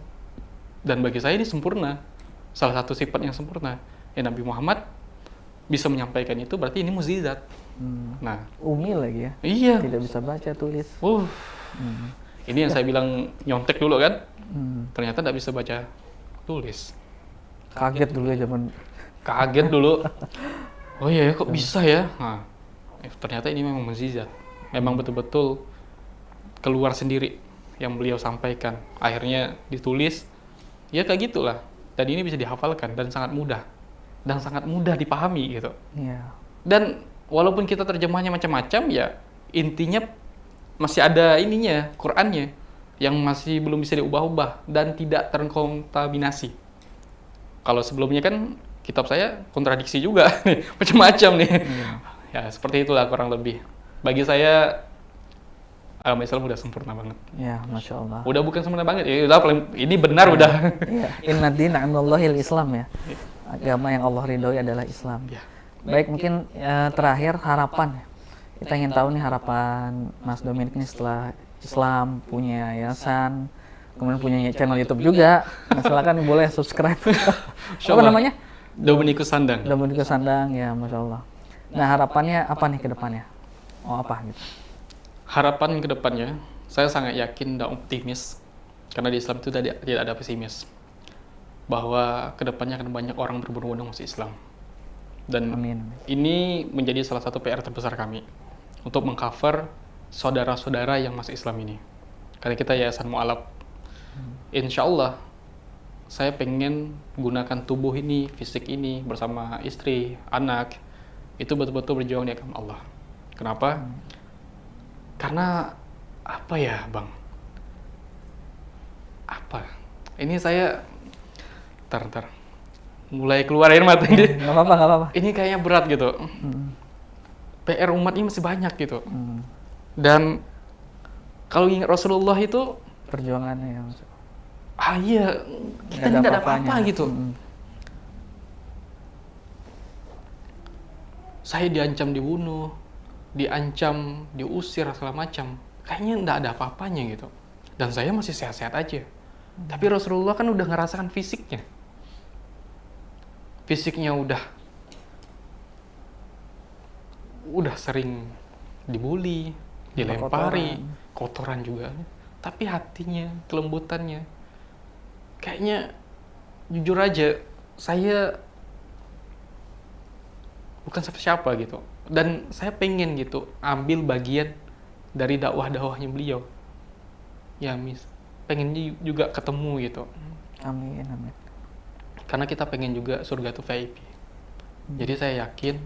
Dan bagi saya ini sempurna. Salah satu sifat yang sempurna. Ya Nabi Muhammad bisa menyampaikan itu, berarti ini mukjizat. Nah, Umi lagi ya. iya. Tidak bisa baca tulis. Ini yang saya bilang nyontek dulu kan. Ternyata nggak bisa baca tulis. Kaget dulu ya zaman. Kaget dulu. Oh iya, kok bisa ya? Nah, ternyata ini memang mukjizat. Memang betul-betul keluar sendiri yang beliau sampaikan. Akhirnya ditulis, ya kayak gitulah. Dan ini bisa dihafalkan dan sangat mudah. Dan sangat mudah dipahami gitu. Iya. Dan walaupun kita terjemahnya macam-macam, ya intinya masih ada ininya, Qur'annya, yang masih belum bisa diubah-ubah dan tidak terkontaminasi. Kalau sebelumnya kan kitab saya kontradiksi juga, macam-macam nih. Ya seperti itulah kurang lebih. Bagi saya agama Islam udah sempurna banget. Ya, Masya Allah. Udah bukan sempurna banget, ya udah ini benar udah. Iya. Inna dina 'indallahil Islam ya. Agama yang Allah ridhoi adalah Islam. Ya. Baik, mungkin terakhir harapan. Kita ingin tahu nih harapan Mas Dominic ini setelah Islam, punya yayasan, kemudian punya channel YouTube juga. Nah, silakan boleh subscribe. Apa namanya? Dominikus Sandang. Dominikus Sandang, ya Masya Allah. Nah, harapannya apa nih ke depannya? Oh, apa gitu? Harapan ke depannya, saya sangat yakin dan optimis, karena di Islam itu tidak ada pesimis, bahwa ke depannya akan banyak orang berbondong-bondong masuk Islam. Dan Amin. ini menjadi salah satu PR terbesar kami, untuk mengcover saudara-saudara yang masuk Islam ini. Karena kita Yayasan Mu'alaf, insya Allah, saya pengen gunakan tubuh ini, fisik ini, bersama istri, anak, itu betul-betul berjuang di agama Allah. Kenapa? Karena apa ya, Bang? Apa? Ini saya ntar mulai keluar air mata ini. Nggak apa-apa. Ini kayaknya berat gitu. PR umat ini masih banyak gitu. Dan kalau ingat Rasulullah itu, Perjuangannya ya. iya, kita tidak ada apa-apa gitu. Saya diancam dibunuh, diancam, diusir, segala macam. Kayaknya tidak ada apa-apanya gitu. Dan saya masih sehat-sehat aja. Tapi Rasulullah kan udah ngerasakan fisiknya. Fisiknya udah sering dibully, dilempari, kotoran juga. Tapi hatinya, kelembutannya, kayaknya jujur aja, saya bukan siapa-siapa gitu. Dan saya pengen gitu ambil bagian dari dakwah-dakwahnya beliau. Ya, pengen juga ketemu gitu. Amin. Karena kita pengen juga surga itu VIP. Jadi saya yakin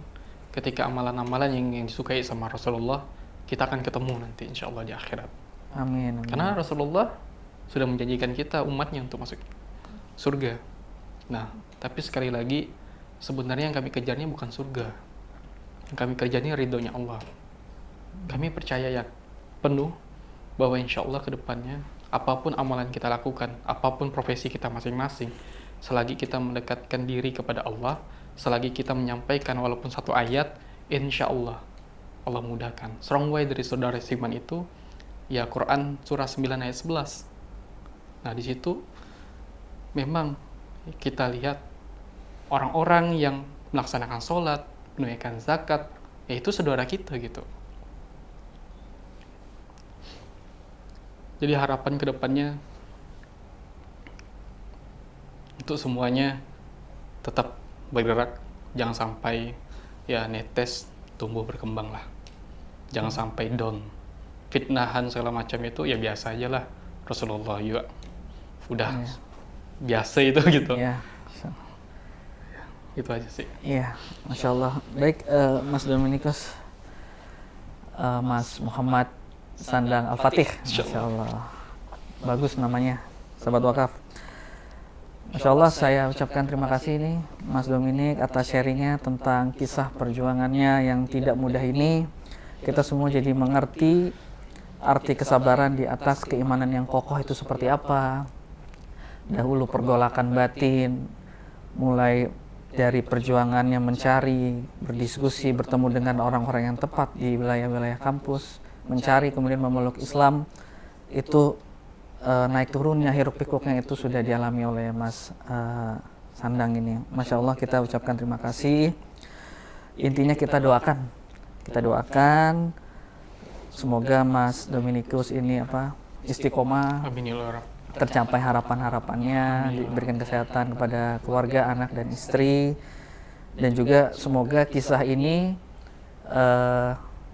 ketika amalan-amalan yang disukai sama Rasulullah, kita akan ketemu nanti insya Allah di akhirat. Amin. Karena Rasulullah sudah menjanjikan kita umatnya untuk masuk surga. Nah, tapi sekali lagi, sebenarnya yang kami kejarnya bukan surga. Yang kami kejarnya ridhonya Allah. Kami percaya ya penuh bahwa insya Allah ke depannya apapun amalan kita lakukan, apapun profesi kita masing-masing, selagi kita mendekatkan diri kepada Allah, selagi kita menyampaikan walaupun satu ayat, insya Allah Allah mudahkan. Strong way dari saudara Siman itu ya Quran surah 9 ayat 11. Nah di situ memang kita lihat orang-orang yang melaksanakan sholat, menunaikan zakat, yaitu saudara kita gitu. Jadi harapan kedepannya untuk semuanya tetap bergerak, jangan sampai ya netes, tumbuh berkembang lah. Jangan sampai down. Fitnahan segala macam itu ya biasa aja lah. Rasulullah juga udah biasa itu gitu. Iya. Itu aja sih. Iya, Masya Allah. Baik, Mas Dominikus, Mas Muhammad Sandang Al-Fatih. Masya Allah. Bagus namanya, sahabat wakaf. Masya Allah, saya ucapkan terima kasih nih Mas Dominik atas sharingnya tentang kisah perjuangannya yang tidak mudah ini. Kita semua jadi mengerti arti kesabaran di atas keimanan yang kokoh itu seperti apa. Dahulu pergolakan batin, mulai dari perjuangannya mencari, berdiskusi, bertemu dengan orang-orang yang tepat di wilayah-wilayah kampus, mencari kemudian memeluk Islam, itu naik turunnya, hiruk pikuknya itu sudah dialami oleh Mas Sandang ini. Masya Allah, kita ucapkan terima kasih. Intinya kita doakan semoga Mas Dominikus ini istiqomah, Amin ya Allah. tercapai harapan-harapannya, diberikan kesehatan kepada keluarga, anak dan istri, dan juga semoga kisah ini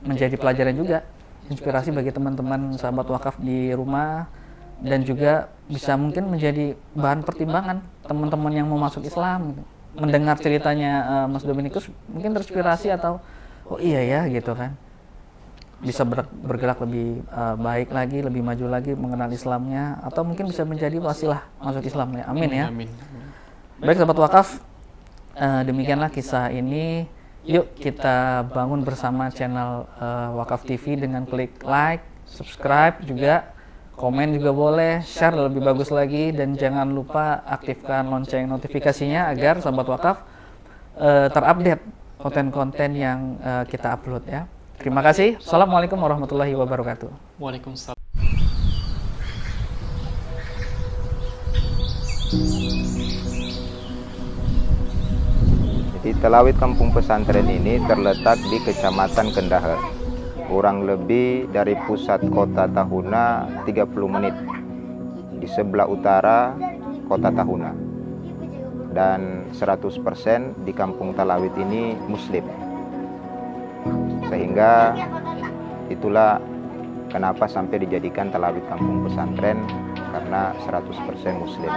menjadi pelajaran juga, inspirasi bagi teman-teman sahabat wakaf di rumah, dan juga bisa mungkin menjadi bahan pertimbangan teman-teman yang mau masuk Islam gitu. Mendengar ceritanya Mas Dominikus mungkin terinspirasi atau oh iya ya gitu kan, bisa bergerak lebih baik lagi, lebih maju lagi mengenal Islamnya, atau mungkin bisa menjadi wasilah masuk Islam ya. Amin ya. Amin. Baik sahabat wakaf, demikianlah kisah ini. Yuk kita bangun bersama channel Wakaf TV dengan klik like, subscribe juga, komen juga boleh, share lebih bagus lagi, dan jangan lupa aktifkan lonceng notifikasinya agar sahabat wakaf terupdate konten-konten yang kita upload ya. Terima kasih. Assalamualaikum warahmatullahi wabarakatuh. Waalaikumsalam. Di Talawid Kampung Pesantren ini terletak di Kecamatan Kendahe, kurang lebih dari pusat kota Tahuna 30 menit, di sebelah utara kota Tahuna, dan 100% di Kampung Talawid ini Muslim. Sehingga itulah kenapa sampai dijadikan Talawid Kampung Pesantren, karena 100% Muslim.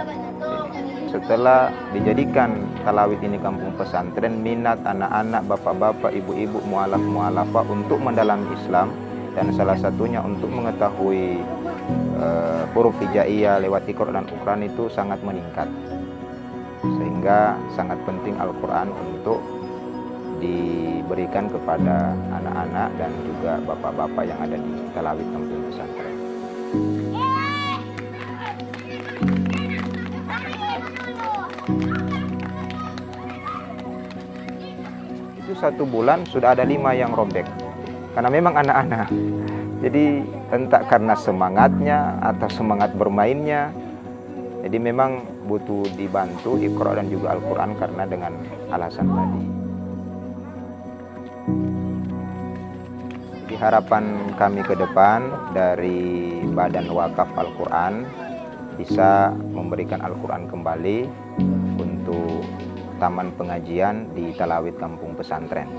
Setelah dijadikan Talawid ini kampung pesantren, minat anak-anak, bapak-bapak, ibu-ibu, mualaf-mualafah untuk mendalami Islam, dan salah satunya untuk mengetahui huruf hijaiyah lewat Iqra dan Uqran itu sangat meningkat. Sehingga sangat penting Al-Quran untuk diberikan kepada anak-anak dan juga bapak-bapak yang ada di Talawid kampung pesantren. Itu 1 bulan sudah ada 5 yang robek, karena memang anak-anak. Jadi entah karena semangatnya atau semangat bermainnya, jadi memang butuh dibantu Iqra dan juga Al-Quran karena dengan alasan tadi. Jadi harapan kami ke depan dari Badan Wakaf Al-Quran bisa memberikan Al-Quran kembali untuk taman pengajian di Talawid kampung pesantren.